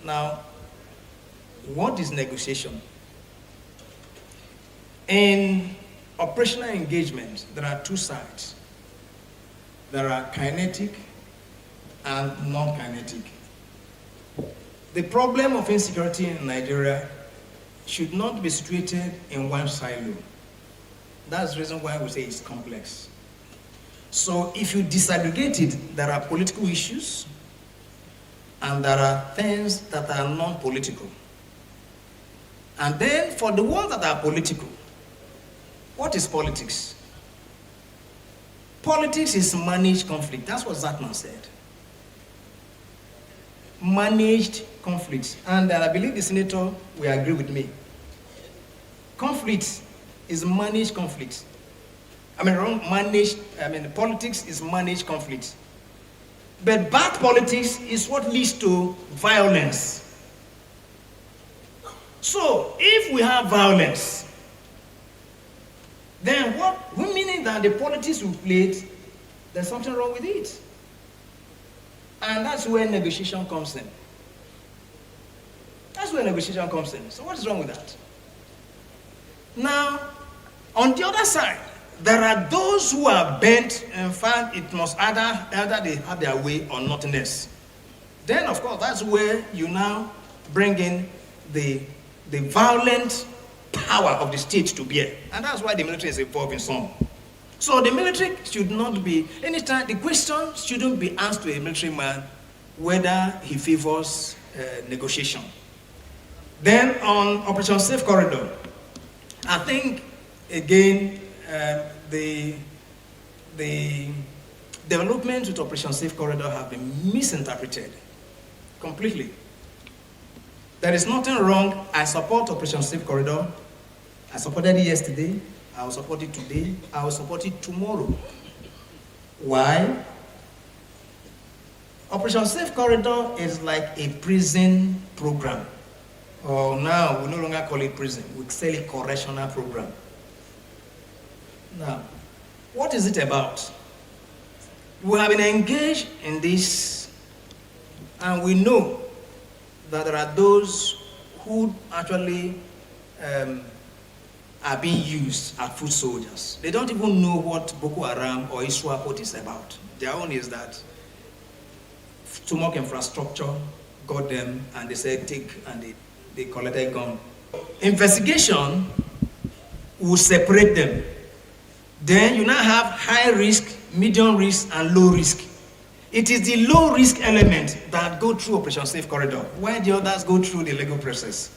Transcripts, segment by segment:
Now, what is negotiation? In operational engagement, there are two sides. There are kinetic and non-kinetic. The problem of insecurity in Nigeria should not be situated in one silo. That's the reason why we say it's complex. So if you disaggregate it, there are political issues and there are things that are non-political. And then for the ones that are political, what is politics? Politics is managed conflict. That's what Zatman said. Managed conflicts. And I believe the senator will agree with me. Conflict is managed conflict. Politics is managed conflict. But bad politics is what leads to violence. So if we have violence, then what, meaning that the politics we played, there's something wrong with it. And that's where negotiation comes in. That's where negotiation comes in. So what is wrong with that? Now, on the other side, there are those who are bent. In fact, it must either they have their way or nothing else. Then, of course, that's where you now bring in the violent power of the state to bear. And that's why the military is involved in some. So the military should not be, anytime, the question shouldn't be asked to a military man whether he favors negotiation. Then on Operation Safe Corridor, I think, again, the development with Operation Safe Corridor have been misinterpreted completely. There is nothing wrong. I support Operation Safe Corridor. I supported it yesterday. I will support it today. I will support it tomorrow. Why? Operation Safe Corridor is like a prison program. Or now, we no longer call it prison. We say a correctional program. Now, what is it about? We have been engaged in this, and we know that there are those who actually are being used as foot soldiers. They don't even know what Boko Haram or Iswapot is about. Their own is that stomach infrastructure got them, and they said take, and they collected gun. Investigation will separate them. Then you now have high risk, medium risk, and low risk. It is the low risk element that go through Operation Safe Corridor, while the others go through the legal process.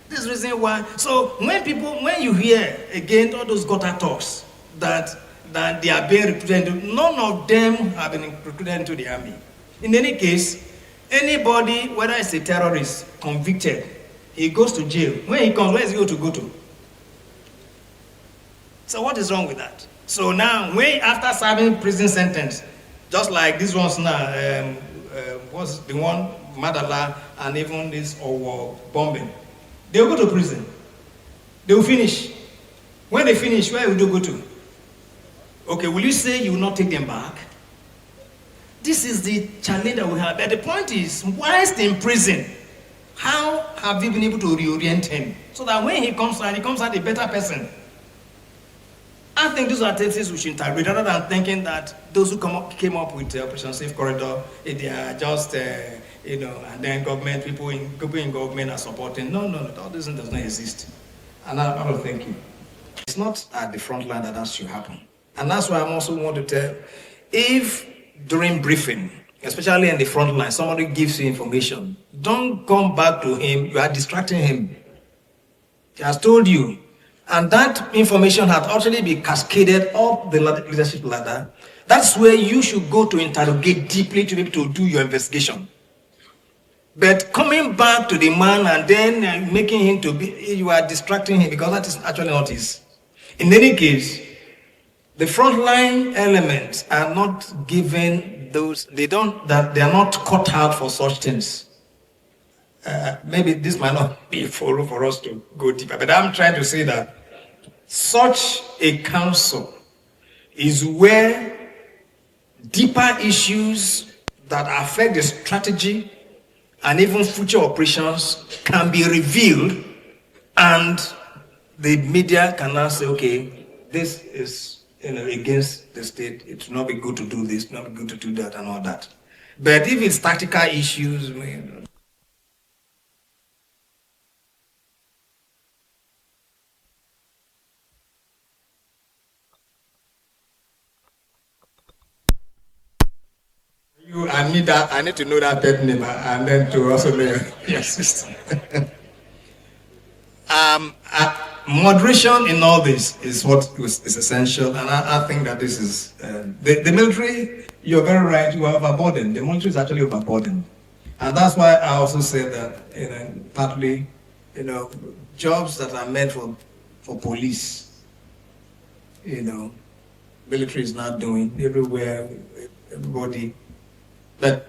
This is the reason why. So when you hear again all those gutter talks that they are being recruited, none of them have been recruited into the army. In any case, anybody, whether it's a terrorist convicted, he goes to jail. When he comes, where is he going to go to? So what is wrong with that? So now, when after serving prison sentence, just like this one's now, was the one Madala and even this bombing, they will go to prison. They will finish. When they finish, where will they go to? Okay, will you say you will not take them back? This is the challenge that we have. But the point is, whilst in prison, how have you been able to reorient him? So that when he comes out a better person. I think those are things we should integrate, rather than thinking that those who came up with Operation Safe Corridor, they are just, and then people in government are supporting. No, all this does not exist. And I don't think it. It's not at the front line that should happen. And that's why I'm also want to tell, if during briefing, especially in the front line, somebody gives you information, don't come back to him, you are distracting him. He has told you. And that information had actually been cascaded up the leadership ladder. That's where you should go to interrogate deeply to be able to do your investigation. But coming back to the man and then making him to be, you are distracting him, because that is actually not his. In any case, the frontline elements are not given those, they are not cut out for such things. Maybe this might not be for us to go deeper, but I'm trying to say that such a council is where deeper issues that affect the strategy and even future operations can be revealed, and the media can now say, okay, this is against the state. It will not be good to do this, not be good to do that, and all that. But if it's tactical issues, I need to know that pet name and then to also know yes. Moderation in all this is what is essential, and I think that this is the military. You're very right. You are overburdened. The military is actually overburdened, and that's why I also say that partly, jobs that are meant for police, military is not doing everywhere. Everybody. But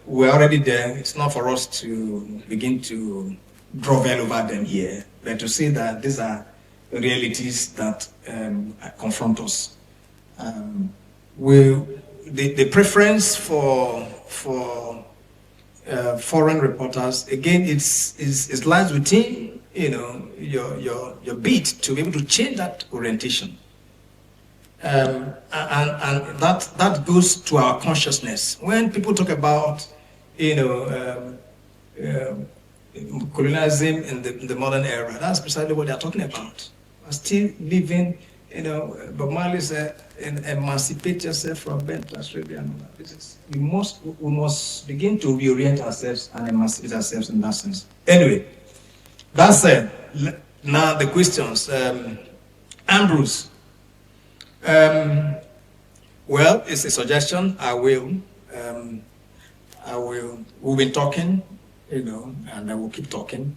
we're already there. It's not for us to begin to grovel over them here, but to say that these are realities that confront us. The preference for foreign reporters, again, it lies within your bid to be able to change that orientation. And that goes to our consciousness. When people talk about, colonialism in the modern era, that's precisely what they're talking about. We're still living, Bob Marley said, emancipate yourself from bent Australia. We must begin to reorient ourselves and emancipate ourselves in that sense. Anyway, that said, now the questions. Ambrose. Well, it's a suggestion. We've been talking, and I will keep talking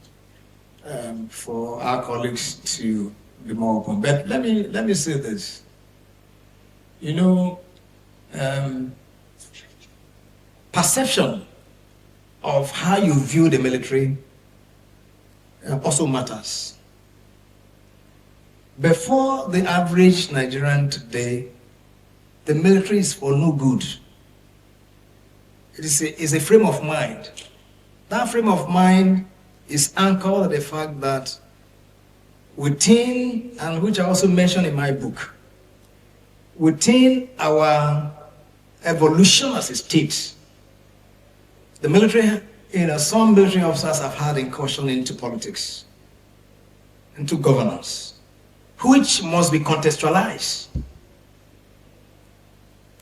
for our colleagues to be more open. But let me say this. Perception of how you view the military also matters. Before the average Nigerian today, the military is for no good. It is a frame of mind. That frame of mind is anchored in the fact that within, and which I also mentioned in my book, within our evolution as a state, the military, some military officers have had incursion into politics, into governance, which must be contextualized.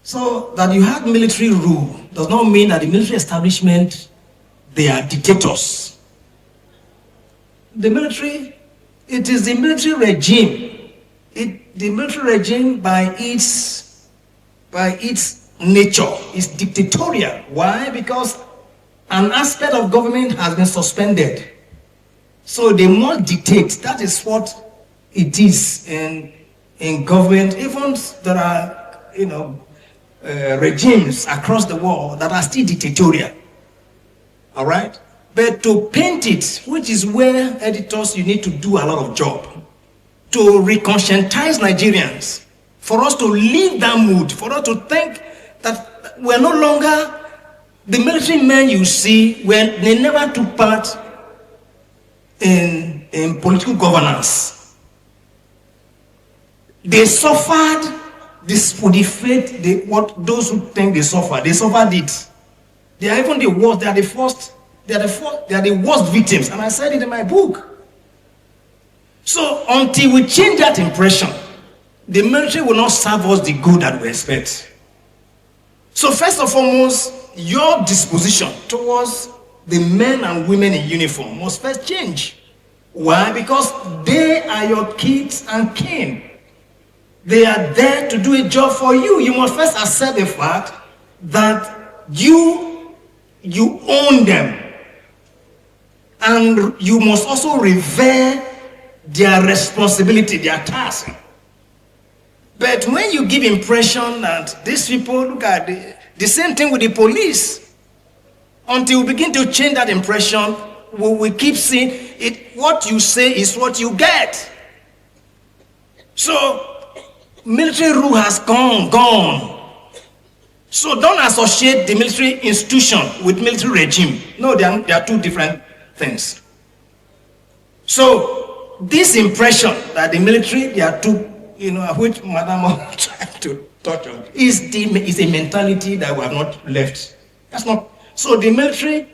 So that you have military rule does not mean that the military establishment, they are dictators. The military, it is the military regime. The military regime by its nature is dictatorial. Why? Because an aspect of government has been suspended. So they must dictate. That is what it is in government. Even there are, regimes across the world that are still dictatorial. All right? But to paint it, which is where editors, you need to do a lot of job, to reconscientize Nigerians, for us to leave that mood, for us to think that we're no longer the military men you see, when they never took part in political governance. They suffered this for the fate, what those who think they suffered it. They are even the worst, they are the worst victims. And I said it in my book. So until we change that impression, the military will not serve us the good that we expect. So first and foremost, your disposition towards the men and women in uniform must first change. Why? Because they are your kids and kin. They are there to do a job for you. You must first accept the fact that you own them. And you must also revere their responsibility, their task. But when you give impression that these people, look at the same thing with the police, until we begin to change that impression, we keep seeing it. What you say is what you get. So military rule has gone. So don't associate the military institution with military regime. No, they are two different things. So this impression that the military, they are two, which Madam tried to touch on, is a mentality that we have not left. That's not. So the military,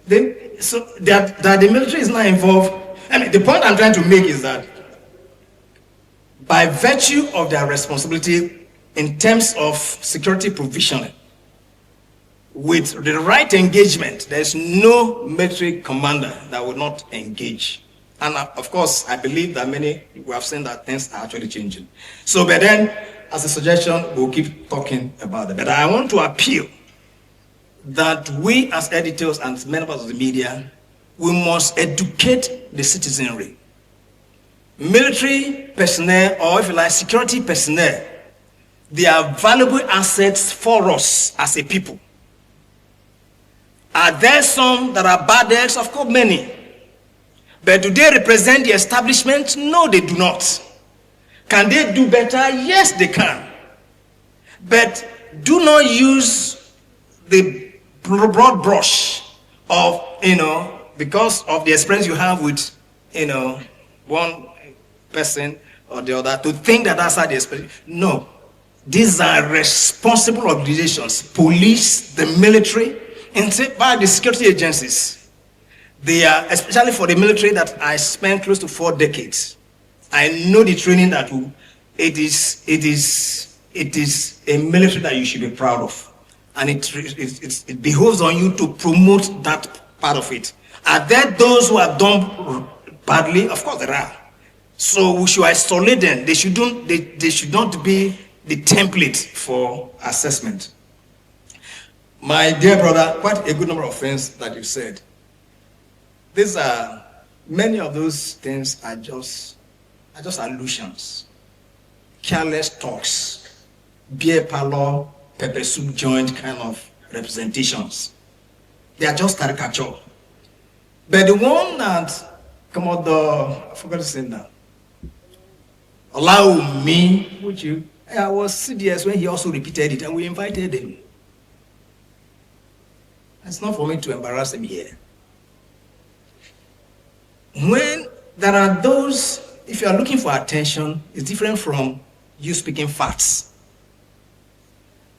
that the military is not involved. I mean, the point I'm trying to make is that by virtue of their responsibility in terms of security provisioning, with the right engagement, there's no military commander that would not engage. And of course, I believe that we have seen that things are actually changing. So, but then, as a suggestion, we'll keep talking about it. But I want to appeal that we as editors and members of the media, we must educate the citizenry. Military personnel, or if you like, security personnel, they are valuable assets for us as a people. Are there some that are bad eggs? Of course, many. But do they represent the establishment? No, they do not. Can they do better? Yes, they can. But do not use the broad brush of, because of the experience you have with, one person or the other, to think that that's how the experience. No. These are responsible organizations. Police, the military, and by the security agencies. They are, especially for the military that I spent close to 4 decades. I know the training that it is a military that you should be proud of. And it behoves on you to promote that part of it. Are there those who have done badly? Of course there are. So we should isolate them. They should not be the template for assessment. My dear brother, quite a good number of things that you said. Many of those things are just allusions, careless talks, beer parlor, pepper soup joint kind of representations. They are just caricature. But the one that, I forgot to say that, allow me, I was CDS when he also repeated it, and we invited him. It's not for me to embarrass him here. When there are those, if you are looking for attention, it's different from you speaking facts.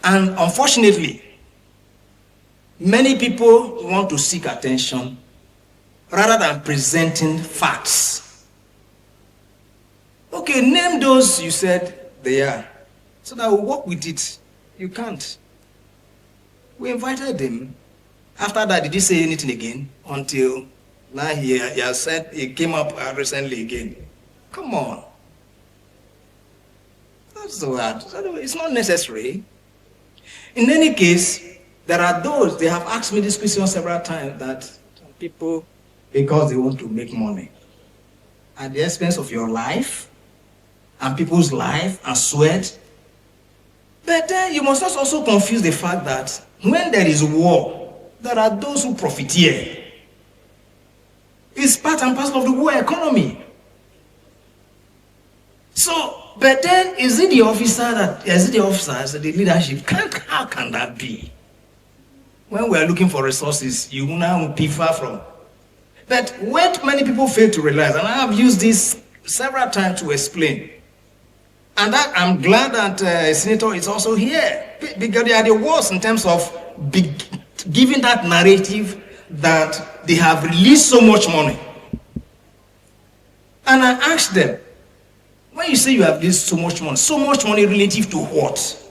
And unfortunately, many people want to seek attention rather than presenting facts. Okay, name those you said they are, so that we'll work with it. You can't. We invited them. After that, did he say anything again? Until now he came up recently again. Come on. That's the word. It's not necessary. In any case, there are those, they have asked me this question several times, that some people, because they want to make money, at the expense of your life, and people's life, and sweat. But then you must not also confuse the fact that when there is war, there are those who profiteer. It's part and parcel of the war economy. So, but then is it the officers, the leadership? How can that be? When we are looking for resources, you now be far from. But what many people fail to realize, and I have used this several times to explain, and that I'm glad that Senator is also here, because they are the worst in terms of giving that narrative that they have released so much money. And I asked them, when you say you have released so much money relative to what?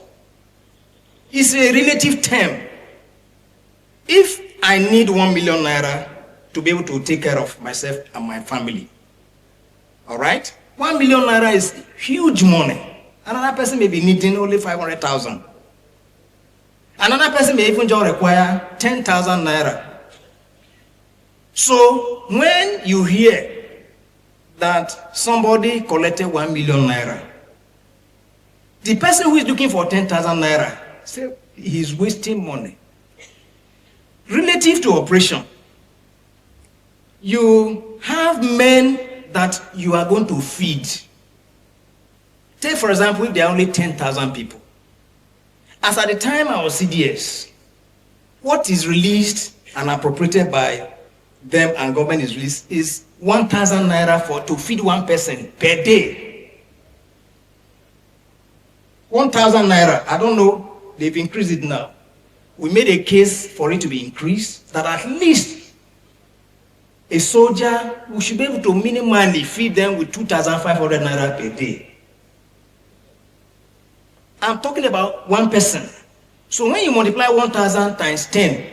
It's a relative term. If I need 1 million naira to be able to take care of myself and my family, all right? 1 million naira is huge money. Another person may be needing only 500,000. Another person may even just require 10,000 naira. So when you hear that somebody collected 1 million naira, the person who is looking for 10,000 naira, say he's wasting money. Relative to operation, you have men that you are going to feed. Take for example, if there are only 10,000 people, As at the time I was CDS, what is released and appropriated by them and government is released is 1,000 naira to feed one person per day. 1,000 naira. I don't know, they've increased it now. We made a case for it to be increased, that at least a soldier, we should be able to minimally feed them with 2,500 naira per day. I'm talking about one person. So when you multiply 1,000 times 10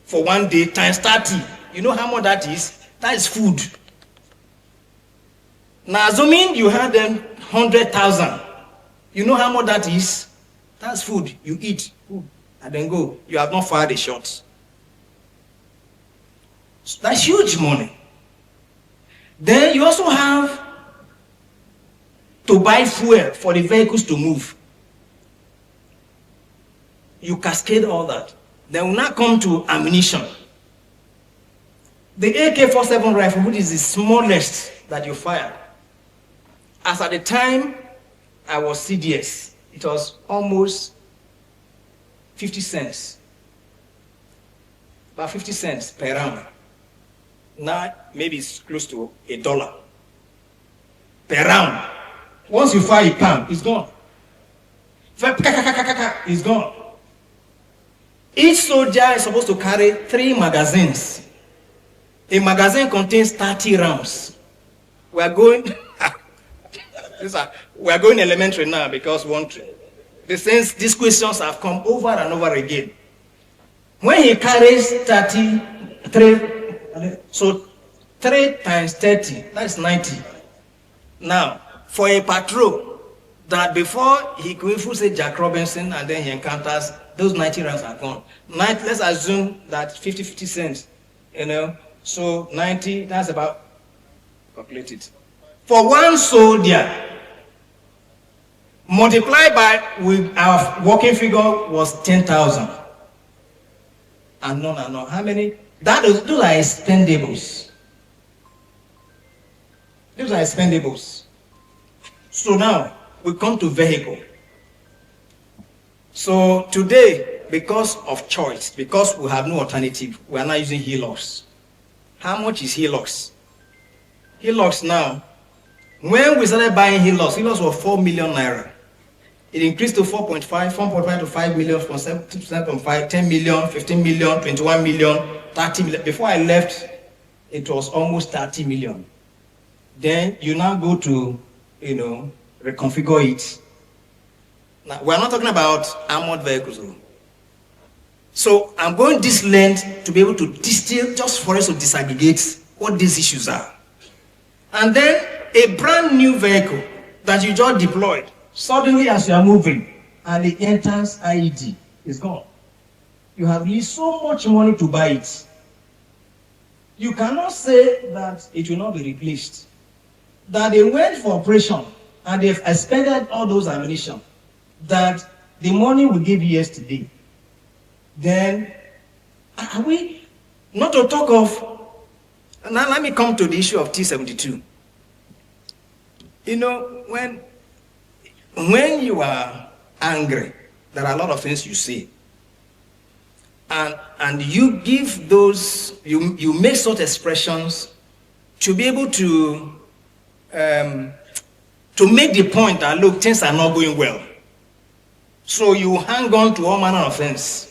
for one day times 30, you know how much that is? That is food. Now assuming you had them 100,000, you know how much that is? That's food. You eat food and then go. You have not fired a shot. So that's huge money. Then you also have to buy fuel for the vehicles to move. You cascade all that. Then we now come to ammunition. The AK-47 rifle, which is the smallest that you fire, as at the time I was CDS, it was almost 50 cents. About 50 cents per round. Now, maybe it's close to $1 per round. Once you fire a pump, it's gone. It's gone. Each soldier is supposed to carry 3 magazines. A magazine contains 30 rounds. We are going elementary now because since these questions have come over and over again. When he carries 33, so 3 times 30, that's 90. Now, for a patrol, that before he could even say Jack Robinson and then he encounters, those 90 rounds are gone. Let's assume that 50 cents, so 90, that's about, calculate it. For one soldier, multiplied by, with our working figure was 10,000. And no. How many? Those are expendables. Those are expendables. So now, we come to vehicle. So today, because of choice, because we have no alternative, we are now using Hilux. How much is Hilux? Hilux now, when we started buying Hilux was 4 million naira. It increased to 4.5 to 5 million, from 7.5, 10 million, 15 million, 21 million, 30 million. Before I left, it was almost 30 million. Then you now go to, reconfigure it. Now, we're not talking about armored vehicles. So I'm going this length to be able to distill, just for us to disaggregate what these issues are. And then a brand new vehicle that you just deployed, suddenly as you are moving, and it enters IED, it's gone. You have released so much money to buy it. You cannot say that it will not be replaced. That they went for operation and they've expended all those ammunition, that the money we gave you yesterday, then are we, not to talk of, now let me come to the issue of T-72. When you are angry, there are a lot of things you say. And you give those, you make such expressions to be able to make the point that, look, things are not going well. So you hang on to all manner of things.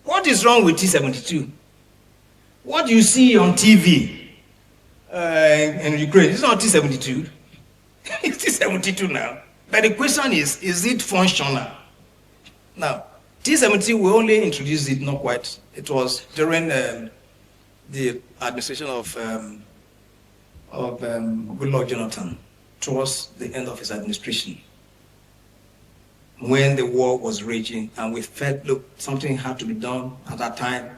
What is wrong with T-72? What you see on TV in Ukraine, it's not T-72. It's T-72 now. But the question is it functional? Now, T-72, we only introduced it, not quite. It was during the administration of Goodluck Jonathan, towards the end of his administration, when the war was raging, and we felt, look, something had to be done at that time,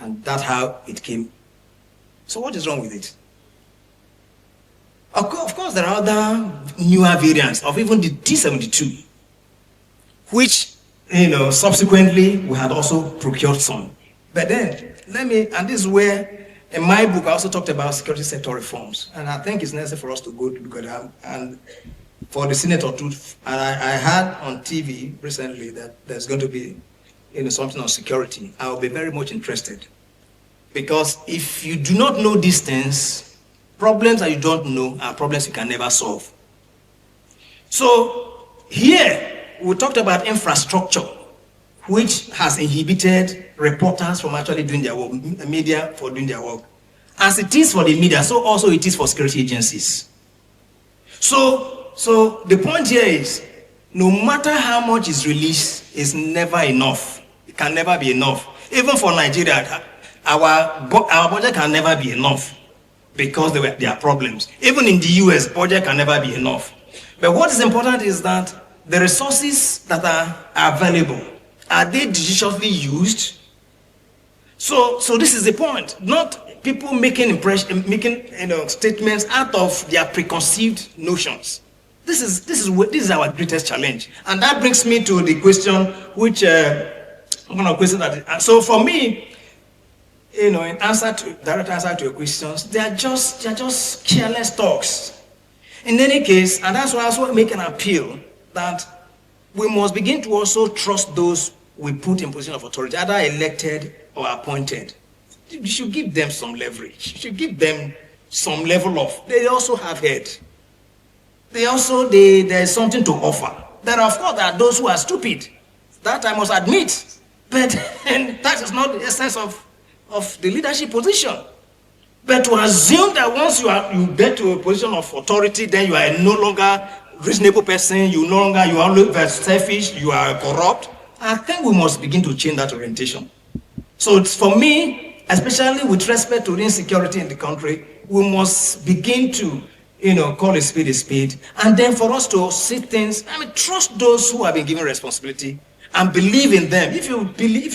and that's how it came. So what is wrong with it? Of course, there are other newer variants of even the T-72, which, subsequently we had also procured some. But then, and this is where, in my book, I also talked about security sector reforms, and I think it's necessary for us to go to look at them. And for the senator to, and I heard on TV recently that there's going to be something on security. I will be very much interested. Because if you do not know these things, problems that you don't know are problems you can never solve. So here, we talked about infrastructure, which has inhibited reporters from actually doing their work, media for doing their work. As it is for the media, so also it is for security agencies. So the point here is, no matter how much is released, it's never enough. It can never be enough. Even for Nigeria, our budget can never be enough because there are problems. Even in the US, budget can never be enough. But what is important is that the resources that are available, are they judiciously used? So this is the point. Not people making statements out of their preconceived notions. This is our greatest challenge, and that brings me to the question, which one of the questions that. So for me, in direct answer to your questions, they are just careless talks. In any case, and that's why I also make an appeal that we must begin to also trust those we put in position of authority, either elected or appointed. You should give them some leverage. You should give them some level of. They also have head. There's something to offer. There are those who are stupid. That I must admit. But that is not the essence of the leadership position. But to assume that once you get to a position of authority, then you are no longer reasonable person, you are very selfish, you are corrupt. I think we must begin to change that orientation. So it's for me, especially with respect to the insecurity in the country, we must begin to call a spade, and then for us to see things, trust those who have been given responsibility and believe in them. If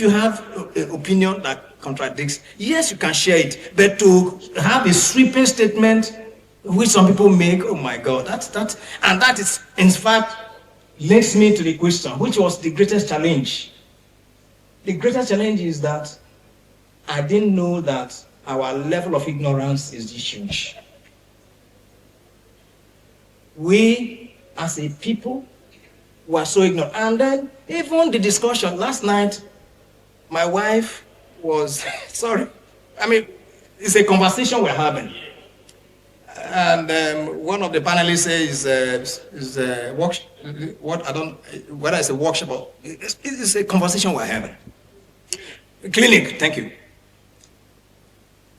you have an opinion that contradicts, yes, you can share it, but to have a sweeping statement, which some people make, oh my God, that is, in fact, leads me to the question, which was the greatest challenge. The greatest challenge is that I didn't know that our level of ignorance is huge. We, as a people, were so ignorant. And then, even the discussion last night, my wife was, sorry, it's a conversation we're having. And one of the panelists says, whether it's a workshop or, it's a conversation we're having. Clinic, thank you.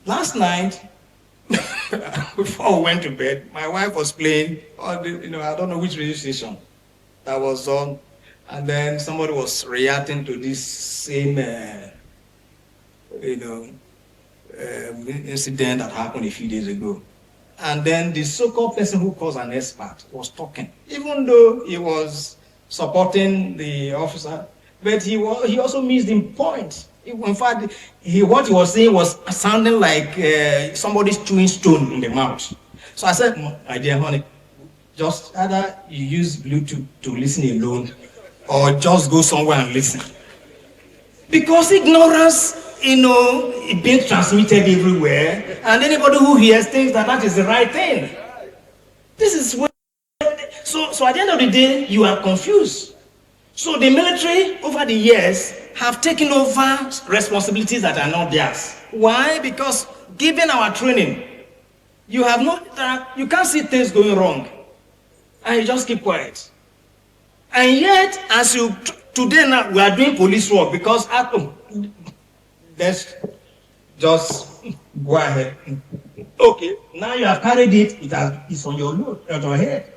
Last night, before we went to bed, my wife was playing, I don't know which radio station that was on, and then somebody was reacting to this same, incident that happened a few days ago. And then the so-called person who calls an expert was talking, even though he was supporting the officer, but he also missed the point. In fact, what he was saying was sounding like somebody's chewing stone in the mouth. So I said, my dear honey, just either you use Bluetooth to listen alone, or just go somewhere and listen. Because ignorance, it being transmitted everywhere, and anybody who hears thinks that is the right thing. This is what. So at the end of the day, you are confused. So the military, over the years, have taken over responsibilities that are not theirs. Why? Because given our training, you can't see things going wrong, and you just keep quiet. And yet, today now, we are doing police work because let's just go ahead. Okay, now you have carried it. It's on your head.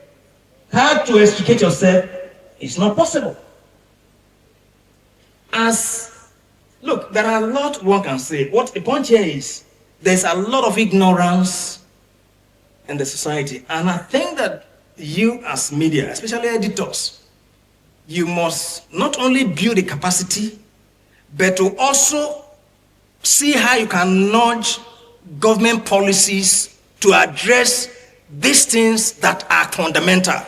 How to extricate yourself? It's not possible. Look, there are a lot one can say. What the point here is, there's a lot of ignorance in the society. And I think that you as media, especially editors, you must not only build the capacity, but to also see how you can nudge government policies to address these things that are fundamental.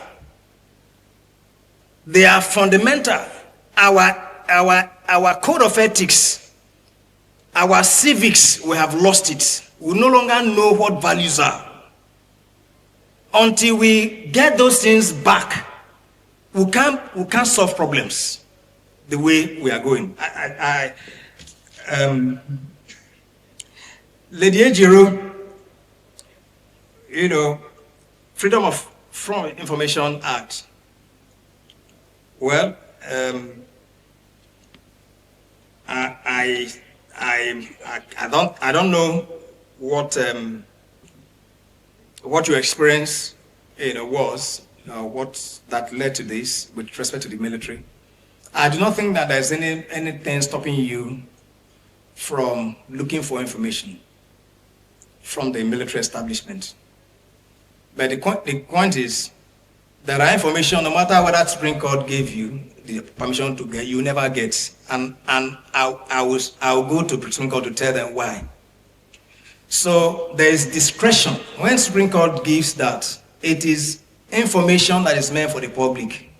They are fundamental. Our code of ethics, our civics, we have lost it. We no longer know what values are. until we get those things back, we can't solve problems the way we are going. Lady Ejiro, Freedom from Information Act. Well, I don't know what your experience was, what that led to this with respect to the military. I do not think that there's anything stopping you from looking for information from the military establishment. But the point is, there are information, no matter what that Supreme Court gave you the permission to get, you never get. And I'll go to the Supreme Court to tell them why. So there is discretion. When Supreme Court gives that, it is information that is meant for the public.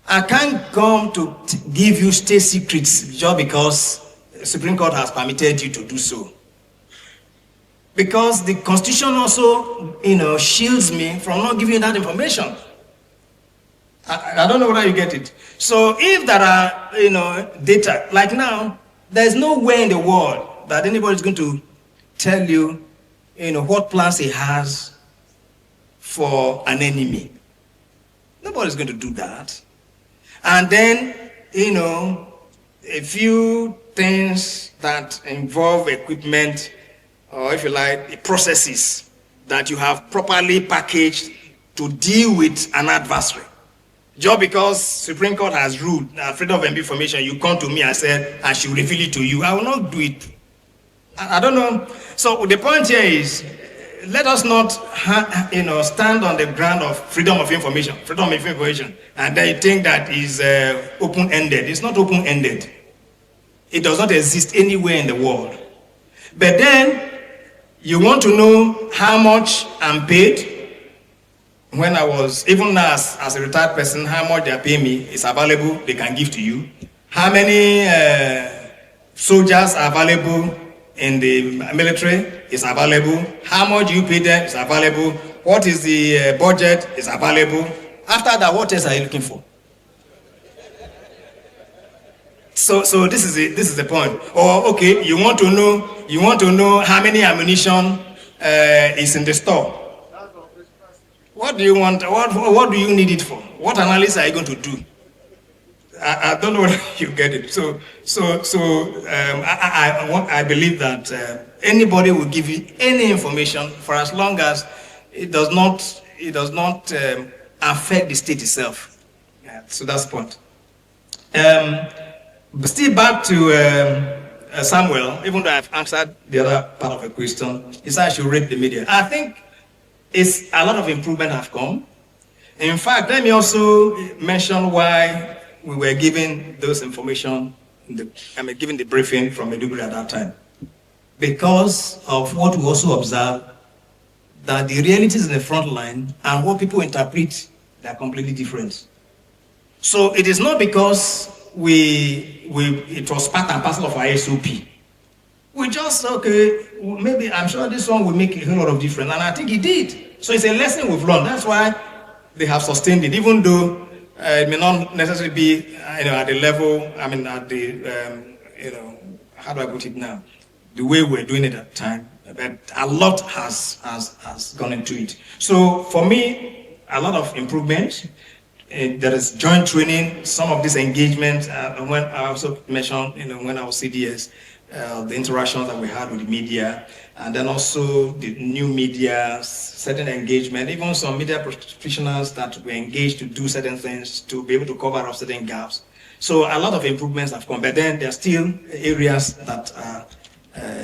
I can't come to give you state secrets just because the Supreme Court has permitted you to do so. Because the Constitution also, shields me from not giving you that information. I don't know whether you get it. So if there are, data, like now, there's no way in the world that anybody's going to tell you, what plans he has for an enemy. Nobody's going to do that. And then, a few things that involve equipment, or if you like, processes that you have properly packaged to deal with an adversary. Just because Supreme Court has ruled freedom of information, you come to me and say, I should reveal it to you. I will not do it. I don't know. So the point here is, let us not, stand on the ground of freedom of information, and then you think that is open-ended. It's not open-ended. It does not exist anywhere in the world. But then, you want to know how much I'm paid. When I was, even now as a retired person, how much they are paying me is available, they can give to you. How many soldiers are available in the military is available. How much you pay them is available. What is the budget is available. After that, what else are you looking for? So this is the point. Or okay, you want to know how many ammunition is in the store. What do you want? What do you need it for? What analysis are you going to do? I don't know whether you get it. I believe that anybody will give you any information for as long as it does not affect the state itself. Yeah, so that's the point. But still back to Samuel, even though I've answered the other part of the question, is I should read the media. I think a lot of improvement have come. In fact, let me also mention why we were given those information, given the briefing from Maiduguri at that time. Because of what we also observed, that the realities in the front line and what people interpret, they are completely different. So it is not because it was part and parcel of our SOP. We just, okay, maybe I'm sure this one will make a whole lot of difference, and I think it did. So it's a lesson we've learned. That's why they have sustained it, even though it may not necessarily be, at the level, at the, how do I put it now? The way we're doing it at the time, but a lot has gone into it. So for me, a lot of improvement. There is joint training, some of this engagement, when I also mentioned, when I was CDS, the interactions that we had with the media, and then also the new media, certain engagement, even some media professionals that were engaged to do certain things to be able to cover up certain gaps. So a lot of improvements have come, but then there are still areas that are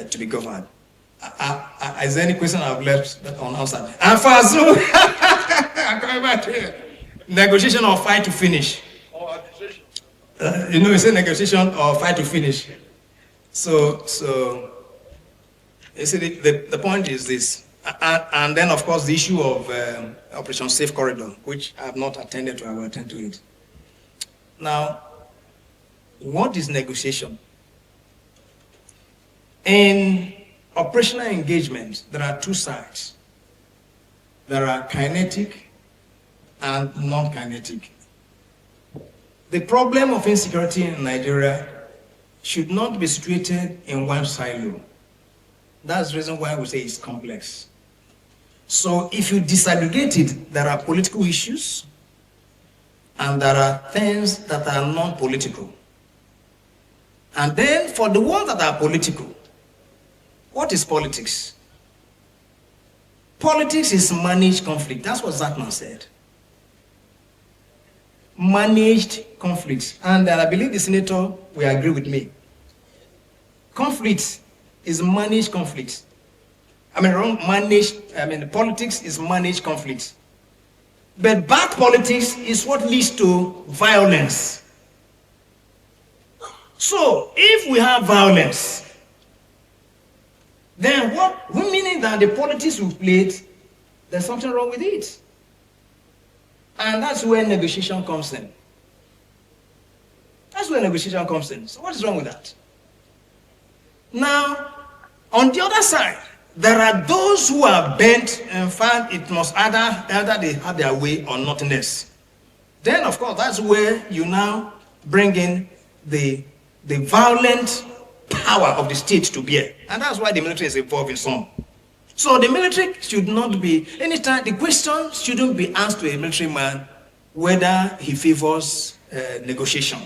to be covered. Is there any question I've left unanswered? And for Azul, I'm coming back here. Negotiation or fight to finish. It's a negotiation or fight to finish. So you see, the point is this. And then, of course, the issue of Operation Safe Corridor, which I have not attended to, I will attend to it. Now, what is negotiation? In operational engagement, there are two sides. there are kinetic and non-kinetic. The problem of insecurity in Nigeria should not be situated in one silo. That's the reason why we say it's complex. So if you disaggregate it, there are political issues and there are things that are non-political. And then for the ones that are political, what is politics? Politics is managed conflict. That's what Zachman said. Managed conflicts. And I believe the senator will agree with me. Conflict is managed conflict. Politics is managed conflict. But bad politics is what leads to violence. So, if we have violence, then what? Meaning that the politics we played, there's something wrong with it. And that's where negotiation comes in. That's where negotiation comes in. So what is wrong with that? Now, on the other side, there are those who are bent. In fact, it must either they have their way or nothing else. Then, of course, that's where you now bring in the violent power of the state to bear. And that's why the military is involved in some. So the military should not be, anytime, the question shouldn't be asked to a military man whether he favors negotiation.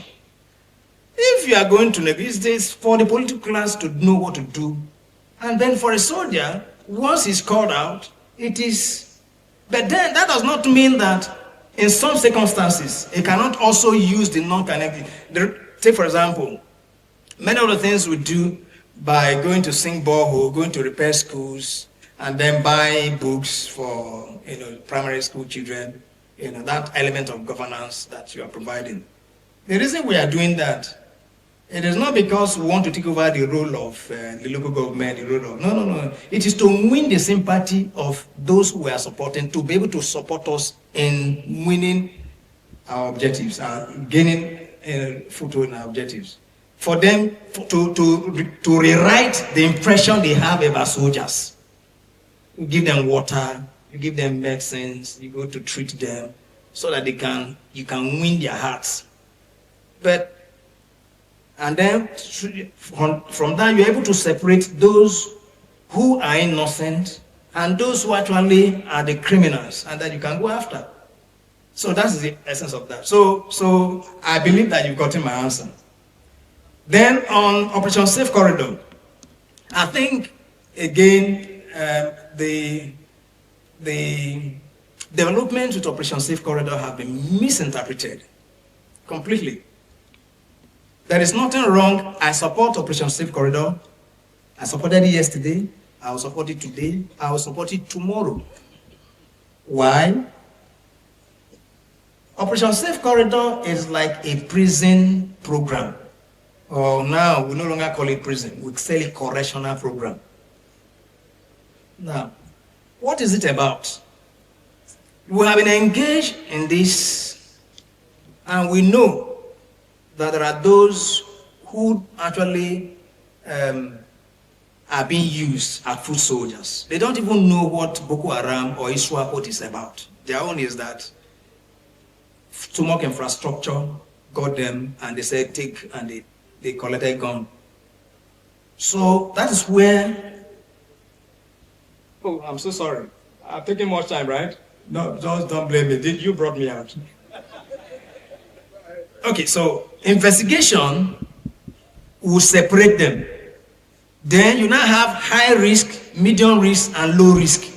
If you are going to negotiate, it's for the political class to know what to do. And then for a soldier, once he's called out, it is, but then that does not mean that in some circumstances, he cannot also use the non-kinetic. Take for example, many of the things we do by going to sink borehole, going to repair schools, and then buy books for primary school children, that element of governance that you are providing. The reason we are doing that, it is not because we want to take over the role of the local government, no. It is to win the sympathy of those who are supporting, to be able to support us in winning our objectives, gaining foothold in our objectives. For them to rewrite the impression they have about soldiers. You give them water, you give them medicines, you go to treat them so that you can win their hearts. And then from that you're able to separate those who are innocent and those who actually are the criminals, and that you can go after. So that's the essence of that. So I believe that you've gotten my answer. Then on Operation Safe Corridor, I think again the developments with Operation Safe Corridor have been misinterpreted completely. There is nothing wrong. I support Operation Safe Corridor. I supported it yesterday. I will support it today. I will support it tomorrow. Why? Operation Safe Corridor is like a prison program. Oh, now we no longer call it prison. We call it correctional program. Now, what is it about? We have been engaged in this, and we know that there are those who actually are being used as foot soldiers. They don't even know what Boko Haram or ISWAP is about. Their own is that stomach infrastructure got them, and they said take, and they collected a gun. So that is where. Oh, I'm so sorry. I'm taking much time, right? No, just don't blame me. You brought me out. Okay, so investigation will separate them. Then you now have high risk, medium risk, and low risk.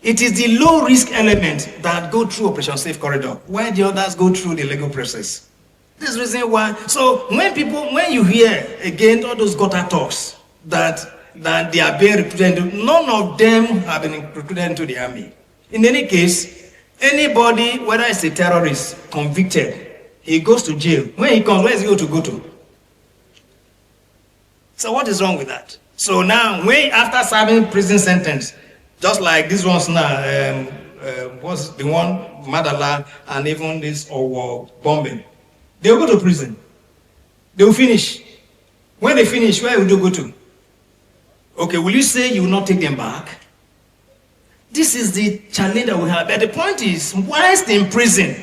It is the low risk element that go through Operation Safe Corridor, while the others go through the legal process. This is the reason why. So when you hear again all those gutter talks that they are being recruited, none of them have been recruited into the army. In any case, anybody, whether it's a terrorist convicted, he goes to jail. When he comes, where is he going to go to? So what is wrong with that? So now, after serving prison sentence, just like this one's now, was the one, Madala, and even this bombing, they will go to prison. They will finish. When they finish, where will they go to? Okay, will you say you will not take them back? This is the challenge that we have. But the point is, whilst in prison,